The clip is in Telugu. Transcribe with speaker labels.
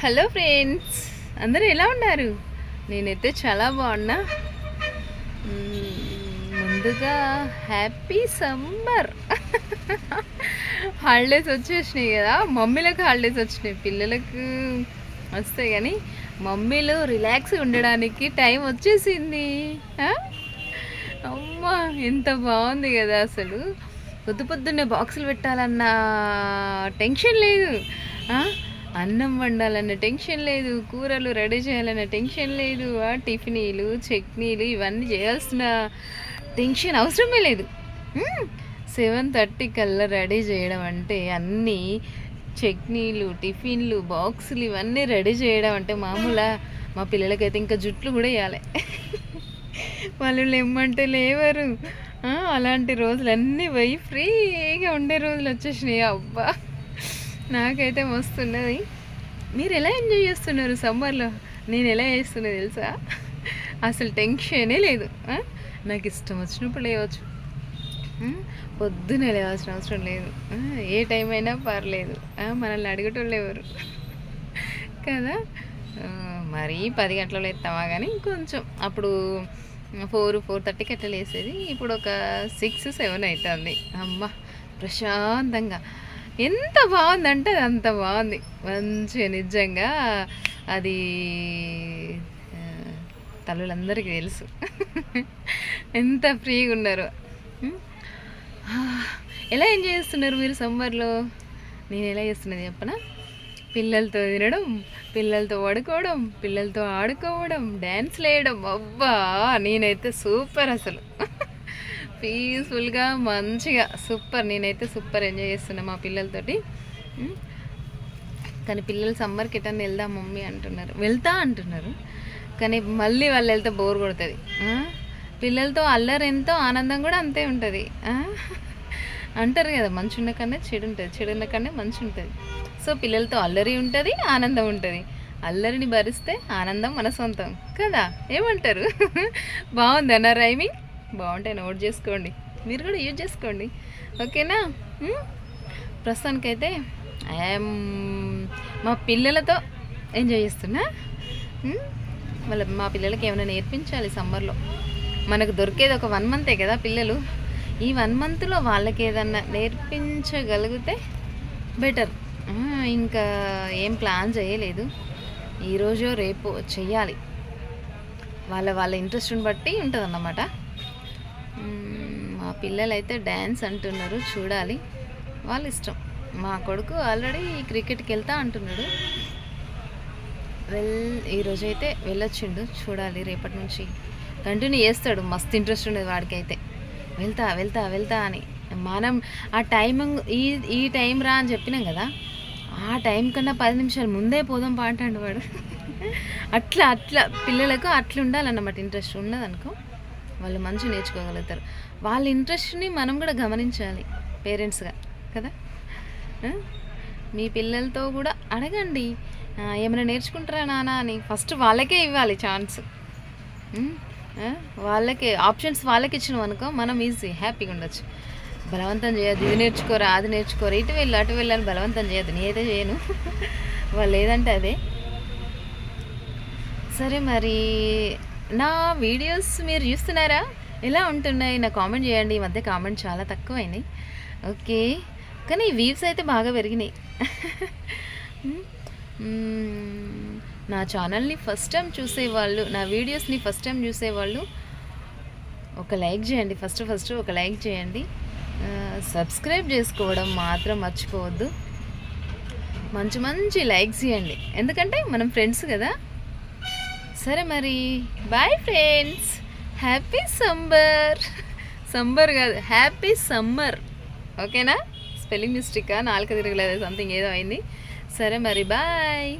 Speaker 1: హలో ఫ్రెండ్స్, అందరూ ఎలా ఉన్నారు? నేనైతే చాలా బాగున్నా. ముందుగా హ్యాపీ సమ్మర్. హాలిడేస్ వచ్చేసినాయి కదా, మమ్మీలకు హాలిడేస్ వచ్చినాయి, పిల్లలకు వస్తాయి కానీ మమ్మీలు రిలాక్స్ ఉండడానికి టైం వచ్చేసింది. అమ్మా ఎంత బాగుంది కదా, అసలు పొద్దున్నే బాక్సులు పెట్టాలన్న టెన్షన్ లేదు, అన్నం వండాలన్న టెన్షన్ లేదు, కూరలు రెడీ చేయాలన్న టెన్షన్ లేదు, టిఫినీలు చట్నీలు ఇవన్నీ చేయాల్సిన టెన్షన్ అవసరమే లేదు. 7:30 కల్లా రెడీ చేయడం అంటే అన్నీ చట్నీలు టిఫిన్లు బాక్సులు ఇవన్నీ రెడీ చేయడం అంటే మామూలా? మా పిల్లలకైతే ఇంకా జుట్లు కూడా వేయాలి. వాళ్ళు లేమ్మంటే లేవరు. అలాంటి రోజులన్నీ పోయి ఫ్రీగా ఉండే రోజులు వచ్చేసినాయి. అబ్బా నాకైతే మస్తున్నది. మీరు ఎలా ఎంజాయ్ చేస్తున్నారు సమ్మర్లో? నేను ఎలా చేస్తున్నా తెలుసా? అసలు టెన్షనే లేదు. నాకు ఇష్టం వచ్చినప్పుడు లేవచ్చు, పొద్దునే లేవాల్సిన అవసరం లేదు, ఏ టైం అయినా పర్లేదు, మనల్ని అడిగేటోళ్ళు ఎవరు కదా. మరీ 10 గంటలలో ఎత్తామా కానీ కొంచెం అప్పుడు 4:30కి అట్లా లేసేది. ఇప్పుడు ఒక 6-7 అవుతుంది. అమ్మ ప్రశాంతంగా ఎంత బాగుందంటే అది అంత బాగుంది. మంచిగా నిజంగా అది తల్లులందరికీ తెలుసు ఎంత ఫ్రీగా ఉన్నారు. ఎలా ఎంజాయ్ చేస్తున్నారు మీరు సమ్మర్లో? నేను ఎలా చేస్తున్నది చెప్పనా? పిల్లలతో తినడం, పిల్లలతో పడుకోవడం, పిల్లలతో ఆడుకోవడం, డ్యాన్స్లు వేయడం. అబ్బా నేనైతే సూపర్, అసలు పీస్ఫుల్గా మంచిగా సూపర్. నేనైతే సూపర్ ఎంజాయ్ చేస్తున్నా మా పిల్లలతోటి. కానీ పిల్లలు సమ్మర్కి ఎటన్నా వెళ్దాం మమ్మీ అంటున్నారు, వెళ్తా అంటున్నారు, కానీ మళ్ళీ వాళ్ళు వెళ్తే బోర్ కొడుతుంది. పిల్లలతో అల్లరి ఎంతో ఆనందం కూడా అంతే ఉంటుంది. అంటారు కదా, మంచి ఉన్న కన్నా చెడు ఉంటుంది, చెడు ఉన్న కన్నా మంచి ఉంటుంది. సో పిల్లలతో అల్లరి ఉంటుంది, ఆనందం ఉంటుంది. అల్లరిని భరిస్తే ఆనందం మన సొంతం కదా, ఏమంటారు? బాగుంది అన్న రైమింగ్, బాగుంటాయి, నోట్ చేసుకోండి, మీరు కూడా యూజ్ చేసుకోండి, ఓకేనా? ప్రస్తుతానికైతే మా పిల్లలతో ఎంజాయ్ చేస్తున్నా. మా పిల్లలకి ఏమైనా నేర్పించాలి సమ్మర్లో. మనకు దొరికేది ఒక 1 మంతే కదా పిల్లలు. ఈ 1 మంత్లో వాళ్ళకి ఏదన్నా నేర్పించగలిగితే బెటర్. ఇంకా ఏం ప్లాన్ చేయలేదు, ఈరోజు రేపు చెయ్యాలి. వాళ్ళ ఇంట్రెస్ట్ని బట్టి ఉంటుంది అన్నమాట. మా పిల్లలు అయితే డ్యాన్స్ అంటున్నారు, చూడాలి, వాళ్ళ ఇష్టం. మా కొడుకు ఆల్రెడీ క్రికెట్కి వెళ్తా అంటున్నాడు. ఈరోజు అయితే వెళ్ళొచ్చిండు, చూడాలి రేపటి నుంచి కంటిన్యూ చేస్తాడు. మస్తు ఇంట్రెస్ట్ ఉండేది వాడికైతే, వెళ్తా వెళ్తా వెళ్తా అని. మనం ఆ టైమింగ్ ఈ టైం రా అని చెప్పినాం కదా, ఆ టైం కన్నా 10 నిమిషాలు ముందే పోదాం పాంటాడు వాడు. అట్లా పిల్లలకు అట్లా ఉండాలన్నమాట. ఇంట్రెస్ట్ ఉన్నదనుకో వాళ్ళు మంచిగా నేర్చుకోగలుగుతారు. వాళ్ళ ఇంట్రెస్ట్ని మనం కూడా గమనించాలి పేరెంట్స్గా కదా. మీ పిల్లలతో కూడా అడగండి, ఏమైనా నేర్చుకుంటారా నాన్న అని. ఫస్ట్ వాళ్ళకే ఇవ్వాలి ఛాన్స్. వాళ్ళకే ఆప్షన్స్ వాళ్ళకి ఇచ్చినాం అనుకో, మనం ఈజీ హ్యాపీగా ఉండొచ్చు. బలవంతం చేయొద్దు, ఇది నేర్చుకోరా అది నేర్చుకోరా, ఇటు వెళ్ళి అటు వెళ్ళని బలవంతం చేయొద్దు. నేనైతే చేయను, వాళ్ళు ఏదంటే అదే. సరే మరి నా వీడియోస్ మీరు చూస్తున్నారా? ఎలా ఉంటున్నాయి నా కామెంట్ చేయండి. ఈ మధ్య కామెంట్ చాలా తక్కువైనాయి, ఓకే, కానీ వ్యూస్ అయితే బాగా పెరిగినాయి. నా ఛానల్ని ఫస్ట్ టైం చూసేవాళ్ళు, నా వీడియోస్ని ఫస్ట్ టైం చూసేవాళ్ళు ఒక లైక్ చేయండి. ఫస్ట్ ఒక లైక్ చేయండి. సబ్స్క్రైబ్ చేసుకోవడం మాత్రం మర్చిపోవద్దు. మంచి లైక్స్ ఇవ్వండి, ఎందుకంటే మనం ఫ్రెండ్స్ కదా. సరే మరి బాయ్ ఫ్రెండ్స్, హ్యాపీ సమ్మర్ కాదు, హ్యాపీ సమ్మర్, ఓకేనా? స్పెల్లింగ్ మిస్టేకా, 4 తిరగలేదు, సంథింగ్ ఏదో అయింది. సరే మరి బాయ్.